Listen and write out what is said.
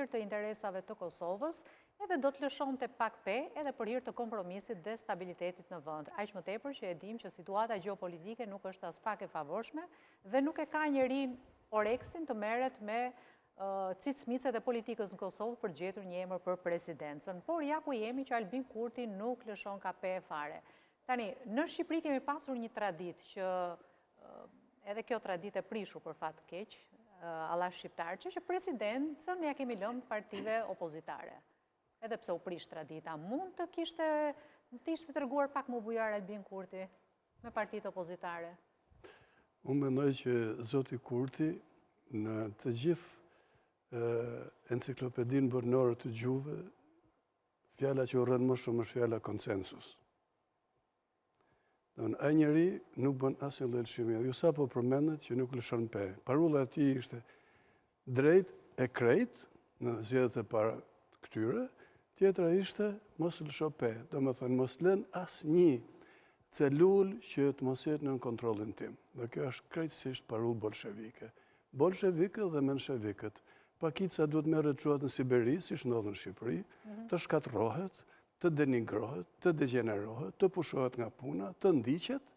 hir të interesave të Kosovës, edhe do të lëshonte pak pe edhe për hir të kompromisit dhe stabilitetit në vend. Aq më tepër që e dim që situata gjeopolitike nuk është as pak e favorshme dhe nuk e ka njerin Oreksin të merret me cicmicet e politikës në Kosovë për gjetur një emër për presidencën. Por ja ku jemi që Albin Kurti nuk lëshon ka pe fare. Tani, në Shqipëri kemi pasur një traditë që edhe kjo traditë e prishur për fat keq, alla shqiptar, që presidencën ja kemi lënë partive opozitare. Edhe pse u prish tradita, mund të ishte treguar pak më bujar Albin Kurti me partitë opozitare? Unë mendoj që zoti Kurti në të gjithë enciklopedinë bërnore të gjuhëve, fjala që u rënë më shumë është fjala konsensus. Ai njeri nuk bën asnjë lloj lëshimi. Ju sapo përmendet që nuk lëshon pe. Parulla e tij ishte drejt e krejt në zgjedhjet e para të këtyre, tjetra ishte mos lësho pe. Domethënë mos lën asnjë celul që të mos jetë nën kontrollin tim. Dhe kjo është krejtësisht parullë bolshevike. Bolshevikët dhe menshevikët, pakica duhet merret çuat në Siberi, siç ndodh në Shqipëri, të shkatërrohet, të denigrohet, të degenerohet, të pushohet nga puna, të ndiqet,